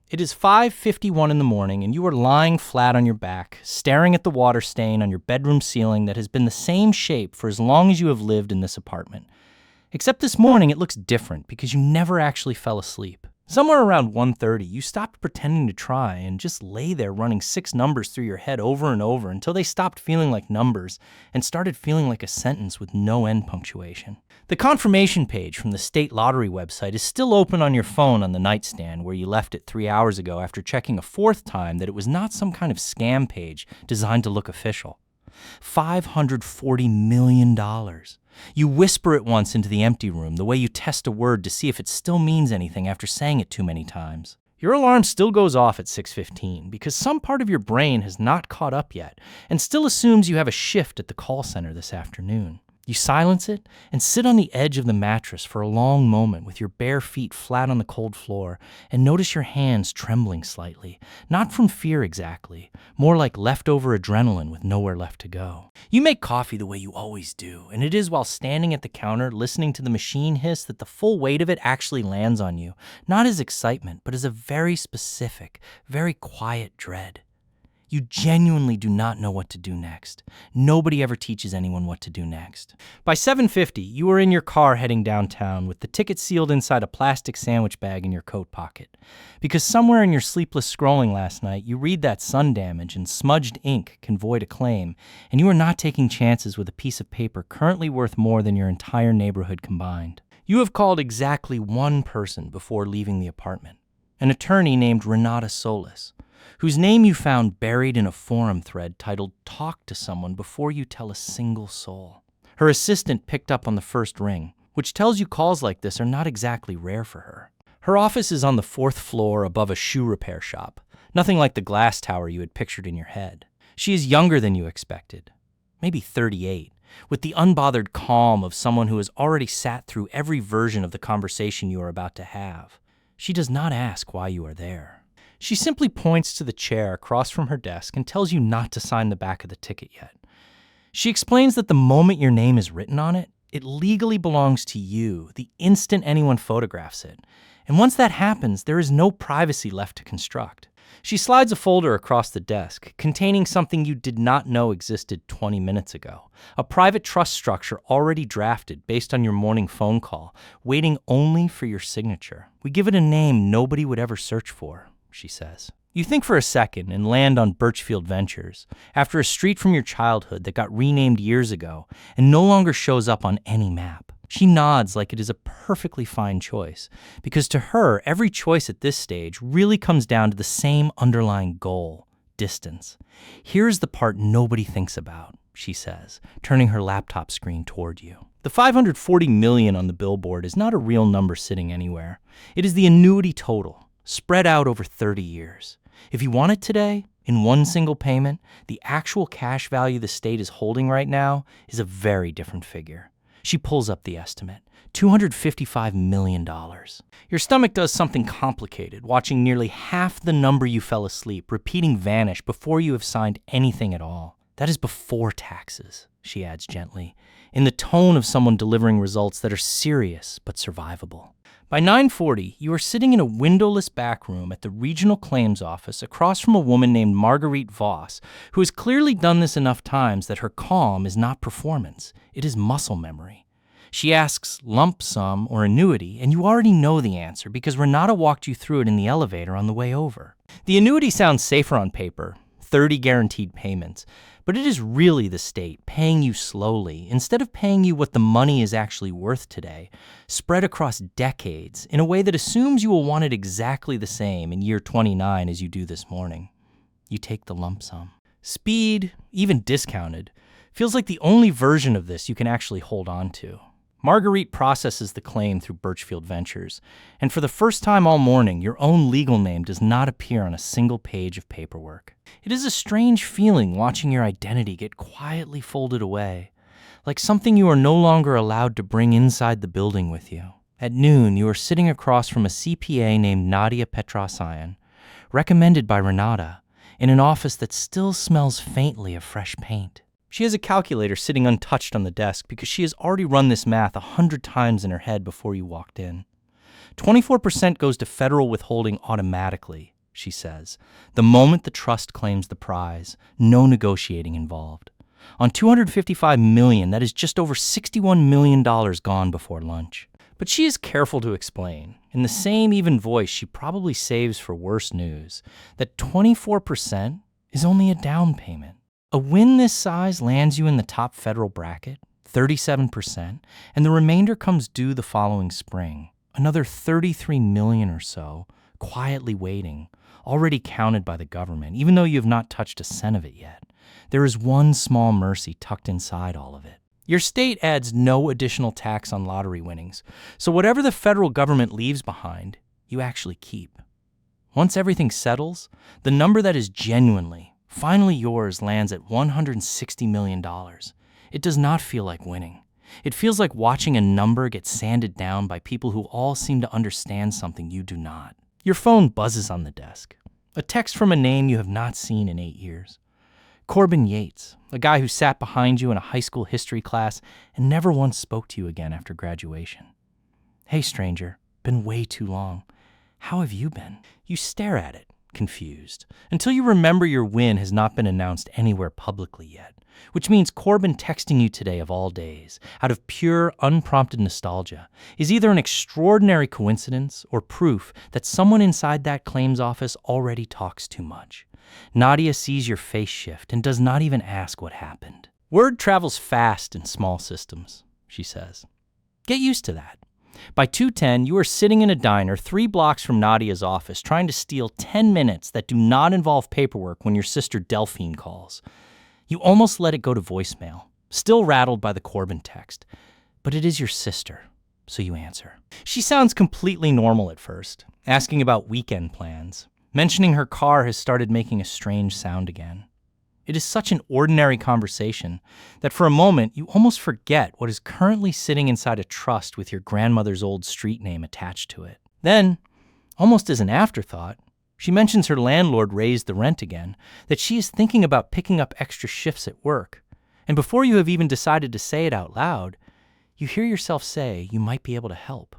It is 5:51 in the morning, and you are lying flat on your back, staring at the water stain on your bedroom ceiling that has been the same shape for as long as you have lived in this apartment. Except this morning it looks different because you never actually fell asleep. Somewhere around 1:30, you stopped pretending to try and just lay there running 6 numbers through your head over and over until they stopped feeling like numbers and started feeling like a sentence with no end punctuation. The confirmation page from the state lottery website is still open on your phone on the nightstand where you left it 3 hours ago after checking a 4th time that it was not some kind of scam page designed to look official. $540 million. You whisper it once into the empty room, the way you test a word to see if it still means anything after saying it too many times. Your alarm still goes off at 6:15 because some part of your brain has not caught up yet and still assumes you have a shift at the call center this afternoon. You silence it and sit on the edge of the mattress for a long moment with your bare feet flat on the cold floor and notice your hands trembling slightly, not from fear exactly, more like leftover adrenaline with nowhere left to go. You make coffee the way you always do, and it is while standing at the counter listening to the machine hiss that the full weight of it actually lands on you, not as excitement, but as a very specific, very quiet dread. You genuinely do not know what to do next. Nobody ever teaches anyone what to do next. By 7:50, you are in your car heading downtown with the ticket sealed inside a plastic sandwich bag in your coat pocket. Because somewhere in your sleepless scrolling last night, you read that sun damage and smudged ink can void a claim, and you are not taking chances with a piece of paper currently worth more than your entire neighborhood combined. You have called exactly one person before leaving the apartment, an attorney named Renata Solis, whose name you found buried in a forum thread titled "Talk to Someone Before You Tell a Single Soul." Her assistant picked up on the first ring, which tells you calls like this are not exactly rare for her. Her office is on the 4th floor above a shoe repair shop, nothing like the glass tower you had pictured in your head. She is younger than you expected, maybe 38, with the unbothered calm of someone who has already sat through every version of the conversation you are about to have. She does not ask why you are there. She simply points to the chair across from her desk and tells you not to sign the back of the ticket yet. She explains that the moment your name is written on it, it legally belongs to you the instant anyone photographs it. And once that happens, there is no privacy left to construct. She slides a folder across the desk containing something you did not know existed 20 minutes ago, a private trust structure already drafted based on your morning phone call, waiting only for your signature. We give it a name nobody would ever search for, she says. You think for a second and land on Birchfield Ventures, after a street from your childhood that got renamed years ago and no longer shows up on any map. She nods like it is a perfectly fine choice, because to her, every choice at this stage really comes down to the same underlying goal, distance. Here's the part nobody thinks about, she says, turning her laptop screen toward you. The $540 million on the billboard is not a real number sitting anywhere. It is the annuity total, spread out over 30 years. If you want it today, in one single payment, the actual cash value the state is holding right now is a very different figure. She pulls up the estimate, $255 million. Your stomach does something complicated, watching nearly half the number you fell asleep repeating vanish before you have signed anything at all. That is before taxes, she adds gently, in the tone of someone delivering results that are serious but survivable. By 9:40, you are sitting in a windowless back room at the regional claims office across from a woman named Marguerite Voss, who has clearly done this enough times that her calm is not performance, it is muscle memory. She asks lump sum or annuity, and you already know the answer because Renata walked you through it in the elevator on the way over. The annuity sounds safer on paper, 30 guaranteed payments, but it is really the state paying you slowly instead of paying you what the money is actually worth today, spread across decades in a way that assumes you will want it exactly the same in year 29 as you do this morning. You take the lump sum. Speed, even discounted, feels like the only version of this you can actually hold on to. Marguerite processes the claim through Birchfield Ventures, and for the first time all morning, your own legal name does not appear on a single page of paperwork. It is a strange feeling watching your identity get quietly folded away, like something you are no longer allowed to bring inside the building with you. At noon, you are sitting across from a CPA named Nadia Petrosyan, recommended by Renata, in an office that still smells faintly of fresh paint. She has a calculator sitting untouched on the desk because she has already run this math 100 times in her head before you walked in. 24% goes to federal withholding automatically, she says. The moment the trust claims the prize, no negotiating involved. On $255 million, that is just over $61 million gone before lunch. But she is careful to explain, in the same even voice she probably saves for worse news, that 24% is only a down payment. A win this size lands you in the top federal bracket, 37%, and the remainder comes due the following spring. Another $33 million or so, quietly waiting, already counted by the government, even though you have not touched a cent of it yet. There is one small mercy tucked inside all of it. Your state adds no additional tax on lottery winnings, so whatever the federal government leaves behind, you actually keep. Once everything settles, the number that is genuinely, finally yours lands at $160 million. It does not feel like winning. It feels like watching a number get sanded down by people who all seem to understand something you do not. Your phone buzzes on the desk. A text from a name you have not seen in 8 years. Corbin Yates, a guy who sat behind you in a high school history class and never once spoke to you again after graduation. Hey, stranger, been way too long. How have you been? You stare at it, confused, until you remember your win has not been announced anywhere publicly yet, which means Corbin texting you today of all days, out of pure, unprompted nostalgia, is either an extraordinary coincidence or proof that someone inside that claims office already talks too much. Nadia sees your face shift and does not even ask what happened. Word travels fast in small systems, she says. Get used to that. By 2:10, you are sitting in a diner 3 blocks from Nadia's office trying to steal 10 minutes that do not involve paperwork when your sister Delphine calls. You almost let it go to voicemail, still rattled by the Corbin text. But it is your sister, so you answer. She sounds completely normal at first, asking about weekend plans, mentioning her car has started making a strange sound again. It is such an ordinary conversation that for a moment you almost forget what is currently sitting inside a trust with your grandmother's old street name attached to it. Then, almost as an afterthought, she mentions her landlord raised the rent again, that she is thinking about picking up extra shifts at work. And before you have even decided to say it out loud, you hear yourself say you might be able to help.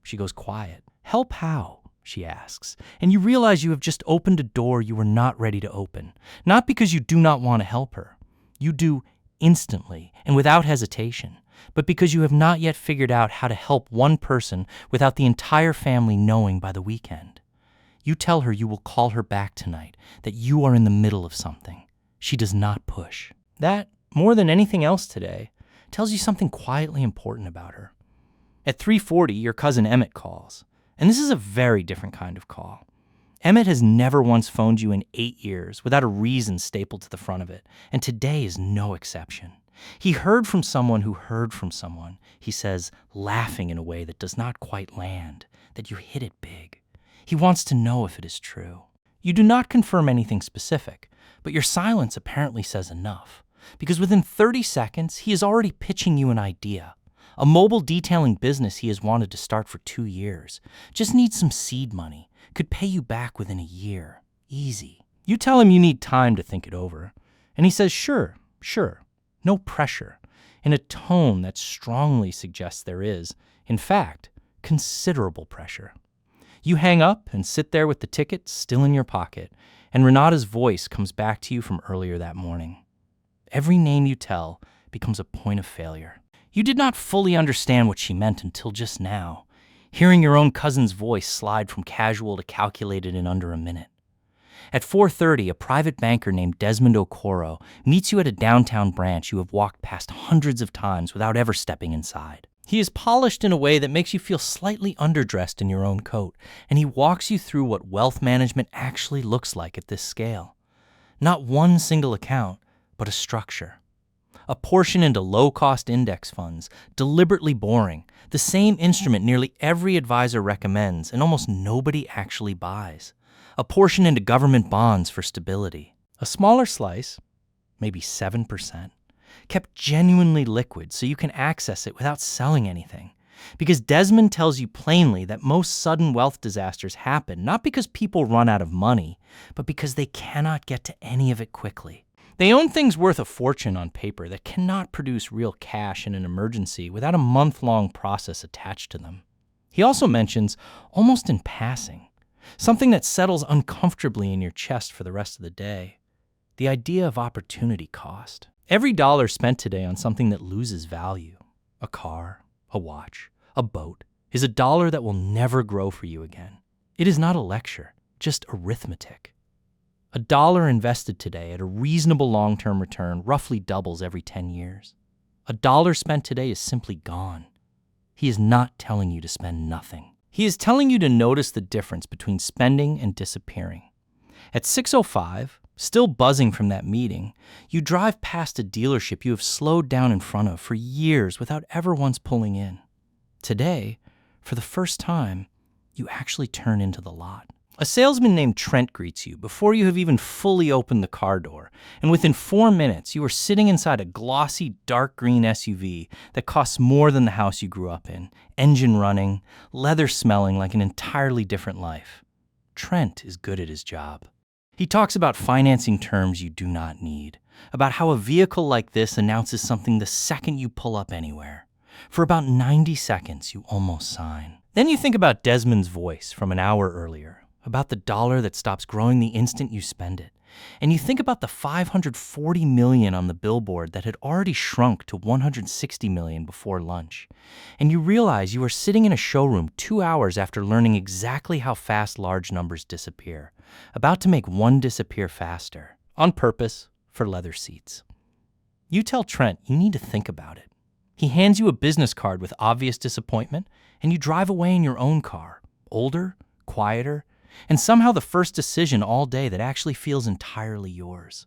She goes quiet. Help how? She asks, and you realize you have just opened a door you were not ready to open, not because you do not want to help her. You do instantly and without hesitation, but because you have not yet figured out how to help one person without the entire family knowing by the weekend. You tell her you will call her back tonight, that you are in the middle of something. She does not push. That, more than anything else today, tells you something quietly important about her. At 3:40, your cousin Emmett calls. And this is a very different kind of call. Emmett has never once phoned you in 8 years without a reason stapled to the front of it, and today is no exception. He heard from someone who heard from someone, he says, laughing in a way that does not quite land, that you hit it big. He wants to know if it is true. You do not confirm anything specific, but your silence apparently says enough, because within 30 seconds, he is already pitching you an idea. A mobile detailing business he has wanted to start for 2 years. Just needs some seed money. Could pay you back within a year. Easy. You tell him you need time to think it over. And he says, sure. No pressure. In a tone that strongly suggests there is, in fact, considerable pressure. You hang up and sit there with the ticket still in your pocket, and Renata's voice comes back to you from earlier that morning. Every name you tell becomes a point of failure. You did not fully understand what she meant until just now, hearing your own cousin's voice slide from casual to calculated in under a minute. At 4:30, a private banker named Desmond Okoro meets you at a downtown branch you have walked past hundreds of times without ever stepping inside. He is polished in a way that makes you feel slightly underdressed in your own coat, and he walks you through what wealth management actually looks like at this scale. Not one single account, but a structure. A portion into low-cost index funds, deliberately boring, the same instrument nearly every advisor recommends and almost nobody actually buys. A portion into government bonds for stability. A smaller slice, maybe 7%, kept genuinely liquid so you can access it without selling anything. Because Desmond tells you plainly that most sudden wealth disasters happen not because people run out of money, but because they cannot get to any of it quickly. They own things worth a fortune on paper that cannot produce real cash in an emergency without a month-long process attached to them. He also mentions, almost in passing, something that settles uncomfortably in your chest for the rest of the day. The idea of opportunity cost. Every dollar spent today on something that loses value, a car, a watch, a boat, is a dollar that will never grow for you again. It is not a lecture, just arithmetic. A dollar invested today at a reasonable long-term return roughly doubles every 10 years. A dollar spent today is simply gone. He is not telling you to spend nothing. He is telling you to notice the difference between spending and disappearing. At 6:05, still buzzing from that meeting, you drive past a dealership you have slowed down in front of for years without ever once pulling in. Today, for the first time, you actually turn into the lot. A salesman named Trent greets you before you have even fully opened the car door, and within 4 minutes, you are sitting inside a glossy, dark green SUV that costs more than the house you grew up in, engine running, leather smelling like an entirely different life. Trent is good at his job. He talks about financing terms you do not need, about how a vehicle like this announces something the second you pull up anywhere. For about 90 seconds, you almost sign. Then you think about Desmond's voice from an hour earlier, about the dollar that stops growing the instant you spend it. And you think about the $540 million on the billboard that had already shrunk to $160 million before lunch. And you realize you are sitting in a showroom 2 hours after learning exactly how fast large numbers disappear, about to make one disappear faster, on purpose, for leather seats. You tell Trent you need to think about it. He hands you a business card with obvious disappointment, and you drive away in your own car, older, quieter, and somehow the first decision all day that actually feels entirely yours.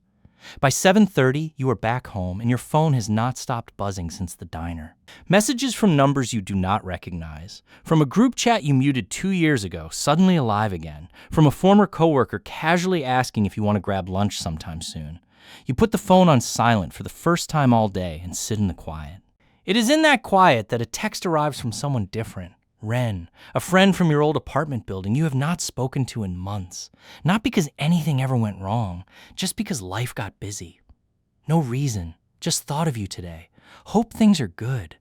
By 7:30, you are back home, and your phone has not stopped buzzing since the diner. Messages from numbers you do not recognize, from a group chat you muted 2 years ago, suddenly alive again, from a former coworker casually asking if you want to grab lunch sometime soon. You put the phone on silent for the first time all day and sit in the quiet. It is in that quiet that a text arrives from someone different. Ren, a friend from your old apartment building you have not spoken to in months. Not because anything ever went wrong, just because life got busy. No reason, just thought of you today. Hope things are good.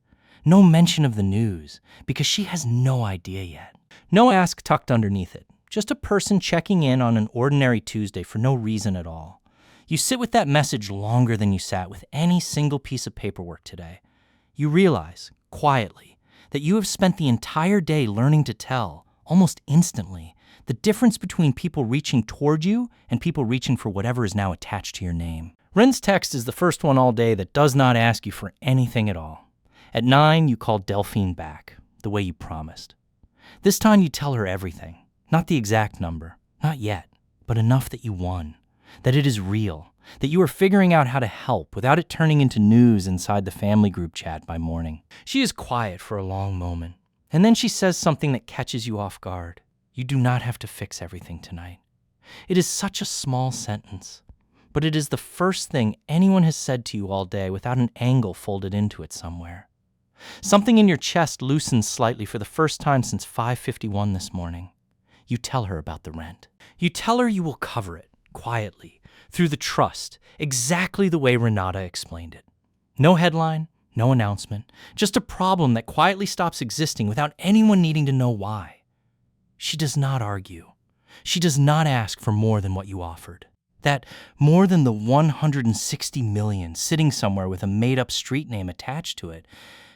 No mention of the news, because she has no idea yet. No ask tucked underneath it, just a person checking in on an ordinary Tuesday for no reason at all. You sit with that message longer than you sat with any single piece of paperwork today. You realize, quietly, that you have spent the entire day learning to tell, almost instantly, the difference between people reaching toward you and people reaching for whatever is now attached to your name. Ren's text is the first one all day that does not ask you for anything at all. At 9, you call Delphine back, the way you promised. This time you tell her everything, not the exact number, not yet, but enough that you won, that it is real, that you are figuring out how to help without it turning into news inside the family group chat by morning. She is quiet for a long moment, and then she says something that catches you off guard. You do not have to fix everything tonight. It is such a small sentence, but it is the first thing anyone has said to you all day without an angle folded into it somewhere. Something in your chest loosens slightly for the first time since 5:51 this morning. You tell her about the rent. You tell her you will cover it, quietly, through the trust, exactly the way Renata explained it. No headline, no announcement, just a problem that quietly stops existing without anyone needing to know why. She does not argue. She does not ask for more than what you offered. That more than the 160 million sitting somewhere with a made-up street name attached to it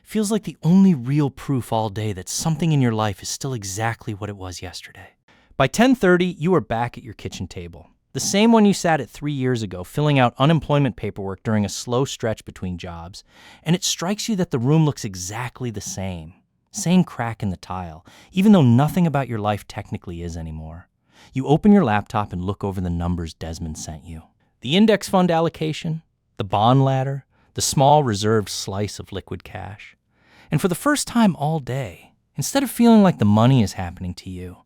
feels like the only real proof all day that something in your life is still exactly what it was yesterday. By 10:30, you are back at your kitchen table. The same one you sat at 3 years ago, filling out unemployment paperwork during a slow stretch between jobs, and it strikes you that the room looks exactly the same. Same crack in the tile, even though nothing about your life technically is anymore. You open your laptop and look over the numbers Desmond sent you. The index fund allocation, the bond ladder, the small reserved slice of liquid cash. And for the first time all day, instead of feeling like the money is happening to you,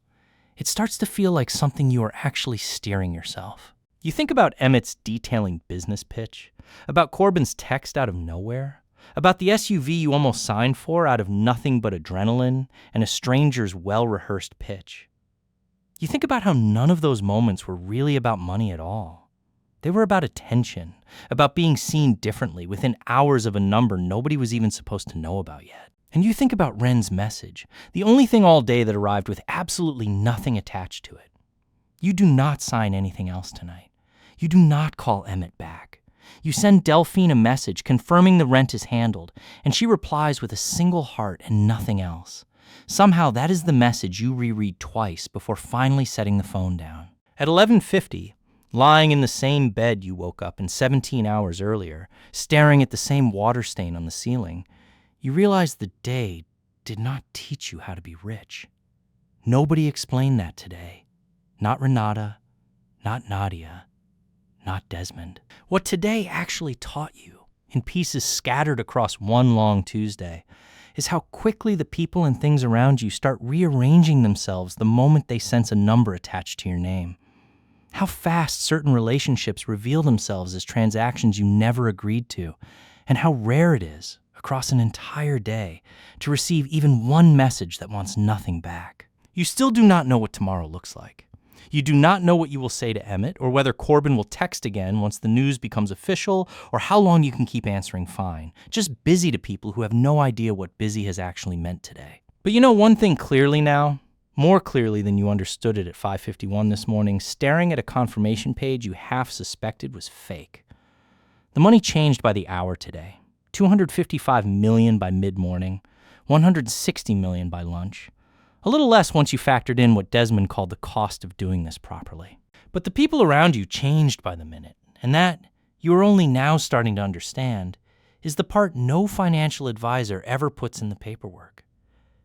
it starts to feel like something you are actually steering yourself. You think about Emmett's detailing business pitch, about Corbin's text out of nowhere, about the SUV you almost signed for out of nothing but adrenaline and a stranger's well-rehearsed pitch. You think about how none of those moments were really about money at all. They were about attention, about being seen differently within hours of a number nobody was even supposed to know about yet. And you think about Ren's message, the only thing all day that arrived with absolutely nothing attached to it. You do not sign anything else tonight. You do not call Emmett back. You send Delphine a message confirming the rent is handled, and she replies with a single heart and nothing else. Somehow that is the message you reread twice before finally setting the phone down. At 11:50, lying in the same bed you woke up in 17 hours earlier, staring at the same water stain on the ceiling, you realize the day did not teach you how to be rich. Nobody explained that today. Not Renata, not Nadia, not Desmond. What today actually taught you, in pieces scattered across one long Tuesday, is how quickly the people and things around you start rearranging themselves the moment they sense a number attached to your name. How fast certain relationships reveal themselves as transactions you never agreed to, and how rare it is, across an entire day, to receive even one message that wants nothing back. You still do not know what tomorrow looks like. You do not know what you will say to Emmett, or whether Corbin will text again once the news becomes official, or how long you can keep answering fine. Just busy to people who have no idea what busy has actually meant today. But you know one thing clearly now, more clearly than you understood it at 5:51 this morning, staring at a confirmation page you half suspected was fake. The money changed by the hour today. $255 million by mid-morning, $160 million by lunch. A little less once you factored in what Desmond called the cost of doing this properly. But the people around you changed by the minute, and that, you are only now starting to understand, is the part no financial advisor ever puts in the paperwork.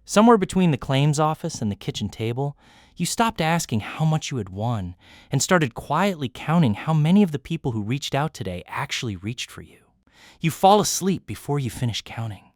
Somewhere between the claims office and the kitchen table, you stopped asking how much you had won and started quietly counting how many of the people who reached out today actually reached for you. You fall asleep before you finish counting.